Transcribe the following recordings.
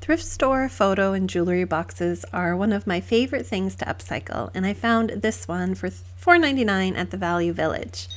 Thrift store photo and jewelry boxes are one of my favorite things to upcycle, and I found this one for $4.99 at the Value Village.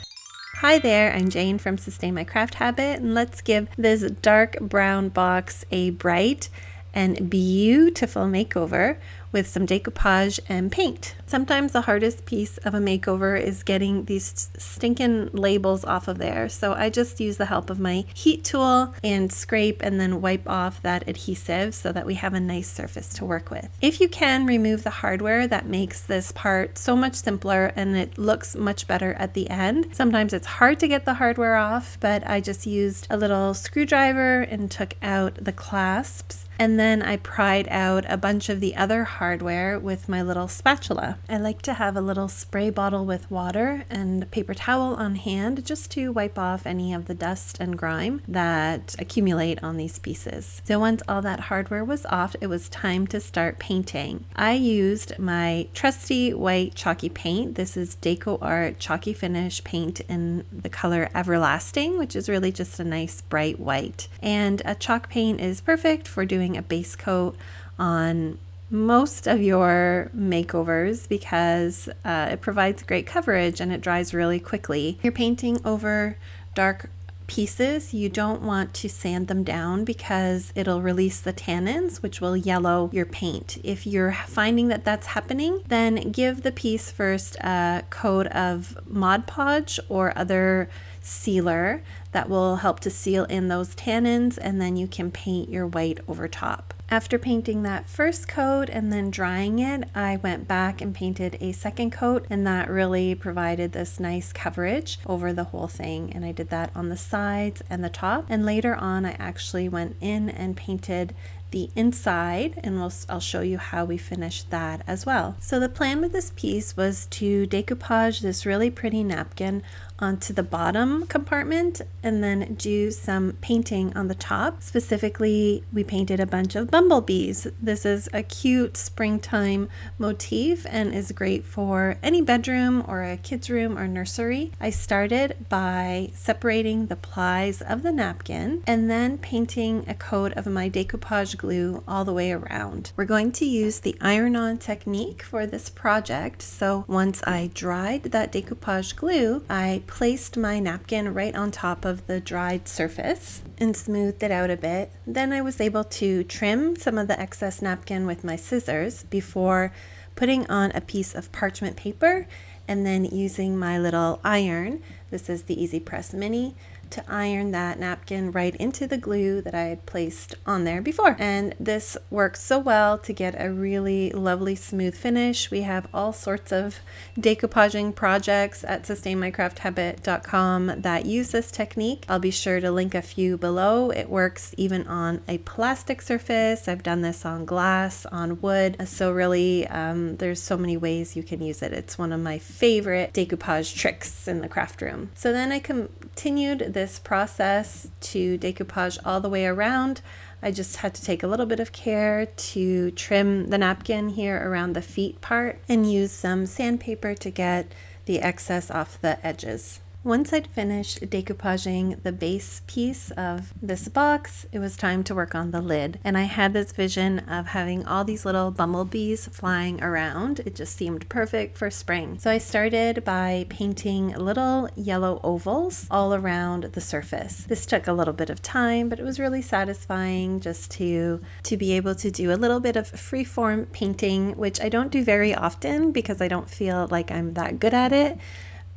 Hi there, I'm Jane from Sustain My Craft Habit, and let's give this dark brown box a bright and beautiful makeover with some decoupage and paint. Sometimes the hardest piece of a makeover is getting these stinking labels off of there, so I just use the help of my heat tool and scrape and then wipe off that adhesive so that we have a nice surface to work with. If you can remove the hardware, that makes this part so much simpler and it looks much better at the end. Sometimes it's hard to get the hardware off, but I just used a little screwdriver and took out the clasps. And then I pried out a bunch of the other hardware with my little spatula. I like to have a little spray bottle with water and a paper towel on hand just to wipe off any of the dust and grime that accumulate on these pieces. So once all that hardware was off, it was time to start painting. I used my trusty white chalky paint. This is Decor chalky finish paint in the color Everlasting, which is really just a nice bright white. And a chalk paint is perfect for doing a base coat on most of your makeovers because it provides great coverage and it dries really quickly. You're painting over dark pieces, you don't want to sand them down because it'll release the tannins, which will yellow your paint. If you're finding that that's happening, then give the piece first a coat of Mod Podge or other sealer that will help to seal in those tannins, and then you can paint your white over top. After painting that first coat and then drying it, I went back and painted a second coat, and that really provided this nice coverage over the whole thing. And I did that on the sides and the top. And later on, I actually went in and painted the inside, and I'll show you how we finished that as well. So the plan with this piece was to decoupage this really pretty napkin onto the bottom compartment and then do some painting on the top. Specifically, we painted a bunch of bumblebees. This is a cute springtime motif and is great for any bedroom or a kid's room or nursery. I started by separating the plies of the napkin and then painting a coat of my decoupage glue all the way around. We're going to use the iron-on technique for this project. So once I dried that decoupage glue, I placed my napkin right on top of the dried surface and smoothed it out a bit. Then I was able to trim some of the excess napkin with my scissors before putting on a piece of parchment paper and then using my little iron, this is the Easy Press Mini, to iron that napkin right into the glue that I had placed on there before. And this works so well to get a really lovely smooth finish. We have all sorts of decoupaging projects at sustainmycrafthabit.com that use this technique. I'll be sure to link a few below. It works even on a plastic surface. I've done this on glass, on wood. So really, there's so many ways you can use it. It's one of my favorite decoupage tricks in the craft room. So then I continued this process to decoupage all the way around. I just had to take a little bit of care to trim the napkin here around the feet part and use some sandpaper to get the excess off the edges. Once I'd finished decoupaging the base piece of this box, it was time to work on the lid. And I had this vision of having all these little bumblebees flying around. It just seemed perfect for spring. So I started by painting little yellow ovals all around the surface. This took a little bit of time, but it was really satisfying just to be able to do a little bit of freeform painting, which I don't do very often because I don't feel like I'm that good at it.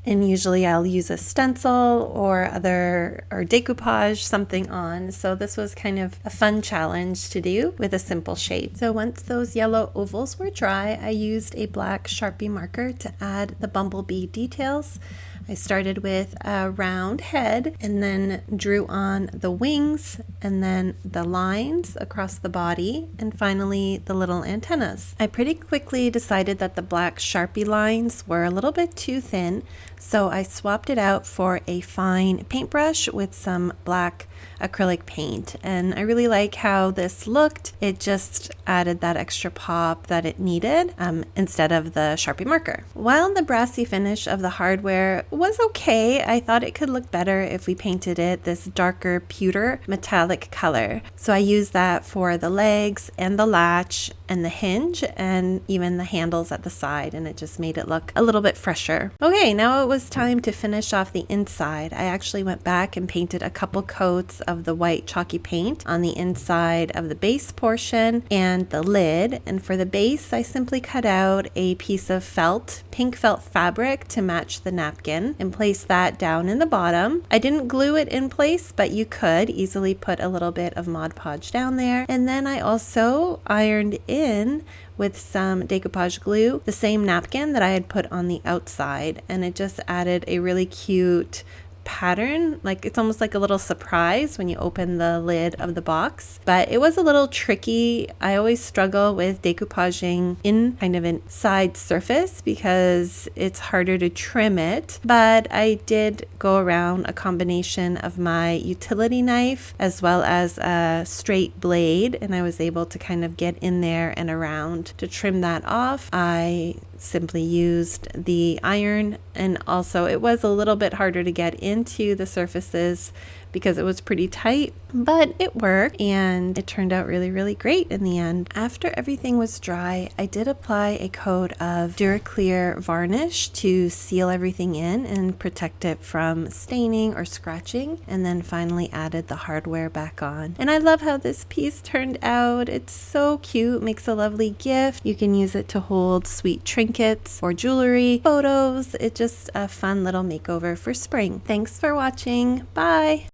And usually I'll use a stencil or decoupage something on. So this was kind of a fun challenge to do with a simple shape. So once those yellow ovals were dry, I used a black Sharpie marker to add the bumblebee details. I started with a round head and then drew on the wings and then the lines across the body and finally the little antennas. I pretty quickly decided that the black Sharpie lines were a little bit too thin, so I swapped it out for a fine paintbrush with some black acrylic paint, and I really like how this looked. It just added that extra pop that it needed instead of the Sharpie marker. While the brassy finish of the hardware was okay. I thought it could look better if we painted it this darker pewter metallic color. So I used that for the legs and the latch and the hinge and even the handles at the side, and it just made it look a little bit fresher. Okay, now it was time to finish off the inside. I actually went back and painted a couple coats of the white chalky paint on the inside of the base portion and the lid. And for the base, I simply cut out a piece of felt, pink felt fabric to match the napkin, and placed that down in the bottom. I didn't glue it in place, but you could easily put a little bit of Mod Podge down there. And then I also ironed in with some decoupage glue the same napkin that I had put on the outside, and it just added a really cute pattern. Like, it's almost like a little surprise when you open the lid of the box, but it was a little tricky. I always struggle with decoupaging in kind of a side surface because it's harder to trim it, but I did go around a combination of my utility knife as well as a straight blade, and I was able to kind of get in there and around to trim that off. I simply used the iron, and also it was a little bit harder to get into the surfaces because it was pretty tight, but it worked and it turned out really, really great in the end. After everything was dry, I did apply a coat of Duraclear varnish to seal everything in and protect it from staining or scratching, and then finally added the hardware back on. And I love how this piece turned out. It's so cute, makes a lovely gift. You can use it to hold sweet trinkets or jewelry, photos. It's just a fun little makeover for spring. Thanks for watching. Bye!